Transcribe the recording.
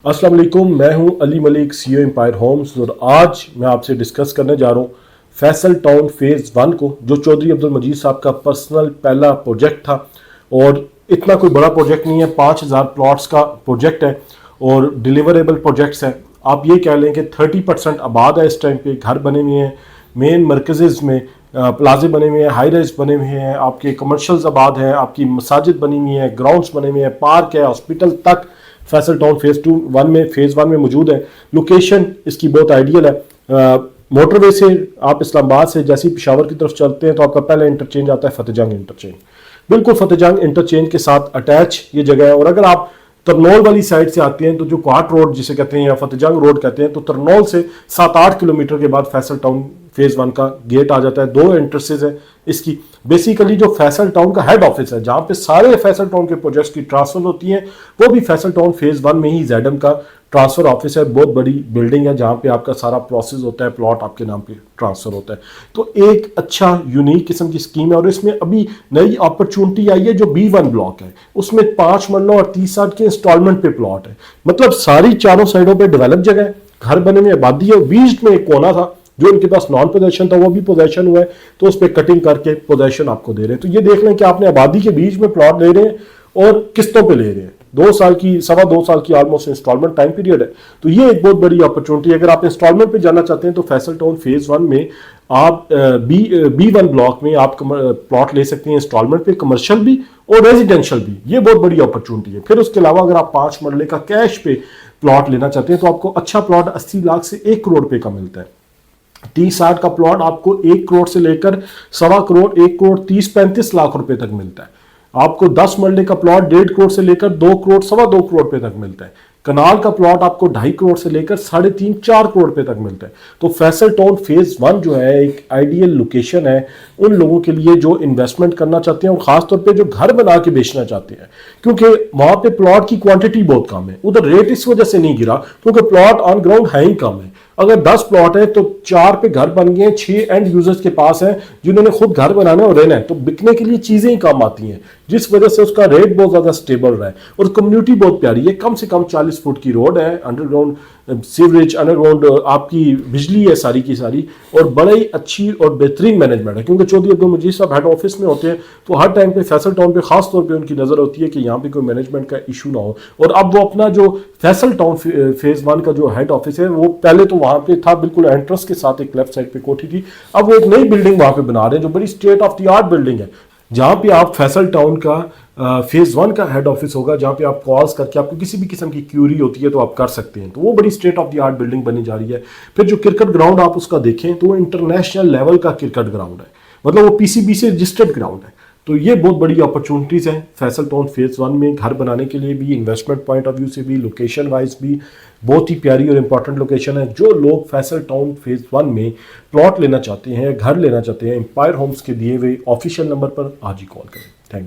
अस्सलाम वालेकुम, मैं हूं Ali Malik, CEO Empire Homes. और आज मैं आपसे डिस्कस करने जा रहा हूं फैसल टाउन फेज़ 1 को, जो चौधरी अब्दुल मजीद साहब का पर्सनल पहला प्रोजेक्ट था। और इतना कोई बड़ा प्रोजेक्ट नहीं है, 5000 प्लॉट्स का प्रोजेक्ट है और डिलीवरेबल प्रोजेक्ट्स हैं। आप ये कह लें कि 30% आबाद है इस टाइम पे, घर बने हुए हैं, मेन मरकज़ में प्लाजे बने हुए हैं, हाई राइज बने हुए हैं, आपके कमर्शल्स आबाद हैं, आपकी मसाजिद बनी हुई हैं, ग्राउंड्स बने हुए हैं, पार्क है, हॉस्पिटल तक फैसल टाउन फेज़ 1 में मौजूद है। लोकेशन इसकी बहुत आइडियल है। मोटरवे से आप इस्लामाबाद से जैसे ही पेशावर की तरफ चलते हैं तो आपका पहला इंटरचेंज आता है फतेहजंग इंटरचेंज। बिल्कुल फतेहजंग इंटरचेंज के साथ अटैच ये जगह है। और अगर आप तरनौल वाली साइड से आते हैं तो जो क्वाट रोड जिसे कहते हैं या फतेहजंग रोड कहते हैं, तो तरनौल से 7-8 किलोमीटर के बाद फैसल टाउन फेज़ 1 का गेट आ जाता है। 2 एंट्रेंसेज है इसकी। बेसिकली जो फैसल टाउन का हेड ऑफिस है, जहां पे सारे फैसल टाउन के प्रोजेक्ट्स की ट्रांसफर होती हैं, वो भी फैसल टाउन फेज़ 1 में ही जेडम का ट्रांसफर ऑफिस है। बहुत बड़ी बिल्डिंग है जहां पे आपका सारा प्रोसेस होता है, प्लॉट आपके नाम पे ट्रांसफर होता है। तो एक अच्छा यूनिक किस्म की स्कीम है। और इसमें अभी नई अपॉर्चुनिटी आई है, जो B1 ब्लॉक है, उसमें 5 मरलों और 30 साल के इंस्टॉलमेंट पे प्लॉट है। मतलब सारी चारों साइडों पे डेवलप जगह है, घर बने में आबादी है। बीच में एक कोना था जो इनके पास नॉन पोजेशन था, वो भी पोजेशन हुआ है, तो उस पर कटिंग करके पोजेशन आपको दे रहे हैं। तो ये देख लें कि आपने आबादी के बीच में प्लॉट ले रहे हैं और किस्तों पे ले रहे हैं। 2 साल की, 2.25 साल की ऑलमोस्ट इंस्टॉलमेंट टाइम पीरियड है। तो ये एक बहुत बड़ी अपॉर्चुनिटी है। अगर आप इंस्टॉलमेंट पे जाना चाहते हैं तो फैसल टाउन फेज़ 1 में आप B1 ब्लॉक में आप प्लॉट ले सकते हैं इंस्टॉलमेंट पे, कमर्शियल भी और रेजिडेंशियल भी। ये बहुत बड़ी अपॉर्चुनिटी है। फिर उसके अलावा अगर आप 5 मरले का कैश पे प्लॉट लेना चाहते हैं तो आपको अच्छा प्लॉट 80 लाख से 1 करोड़ पे का मिलता है। 30-60 का प्लॉट आपको 1 करोड़ से लेकर 1.25 करोड़, 1 करोड़ 30-35 लाख रुपए तक मिलता है। आपको 10 मरले का प्लॉट 1.5 करोड़ से लेकर 2 करोड़, 2.25 करोड़ रुपए तक मिलता है। कनाल का प्लॉट आपको 2.5 करोड़ से लेकर 3.5-4 करोड़ रुपए तक मिलता है। तो फैसल टाउन फेज़ 1 जो है एक आइडियल लोकेशन है उन लोगों के लिए जो इन्वेस्टमेंट करना चाहते हैं और खासतौर पे जो घर बना के बेचना चाहते हैं, क्योंकि वहां पे प्लॉट की क्वांटिटी बहुत कम है। उधर रेट इस वजह से नहीं गिरा क्योंकि प्लॉट ऑन ग्राउंड है ही कम है। अगर 10 प्लॉट है तो 4 पे घर बन गए, 6 एंड यूजर्स के पास है जिन्होंने खुद घर बनाना और रहना है, तो बिकने के लिए चीजें ही कम आती हैं, जिस वजह से उसका रेट बहुत ज्यादा स्टेबल रहा है। और कम्युनिटी बहुत प्यारी है, कम से कम 40 फुट की रोड है, अंडरग्राउंड सीवरेज, अंडरग्राउंड आपकी बिजली है सारी की सारी, और बड़ा ही अच्छी और बेहतरीन मैनेजमेंट है। क्योंकि चौधरी अब्दुल मजीद साहब हेड ऑफिस में होते हैं तो हर टाइम पे फैसल टाउन पे खास तौर पे उनकी नजर होती है कि यहाँ पे कोई मैनेजमेंट का इशू ना हो। और अब वो अपना जो फैसल टाउन फेज़ 1 का जो हेड ऑफिस है, वो पहले तो वहां पे था बिल्कुल एंट्रेंस के साथ, एक लेफ्ट साइड पे कोठी थी। अब वो एक नई बिल्डिंग वहां पे बना रहे हैं जो बड़ी state of the art building है, जहां पे आप फैसल टाउन का फेज़ 1 का हेड ऑफिस होगा, जहां पे आप कॉल्स करके आपको किसी भी किस्म की क्यूरी होती है तो आप कर सकते हैं। तो वो बड़ी state of the art building बनी जा रही है। फिर जो क्रिकेट ग्राउंड आप उसका देखें तो वो इंटरनेशनल लेवल का क्रिकेट ग्राउंड है, मतलब वो PCB से रजिस्टर्ड ग्राउंड है। तो ये बहुत बड़ी अपॉर्चुनिटीज हैं फैसल टाउन फेज़ 1 में, घर बनाने के लिए भी, इन्वेस्टमेंट पॉइंट ऑफ व्यू से भी, लोकेशन वाइज भी बहुत ही प्यारी और इंपॉर्टेंट लोकेशन है। जो लोग फैसल टाउन फेज़ 1 में प्लॉट लेना चाहते हैं, घर लेना चाहते हैं, एम्पायर होम्स के दिए हुए ऑफिशियल नंबर पर आज ही कॉल करें। Thank you.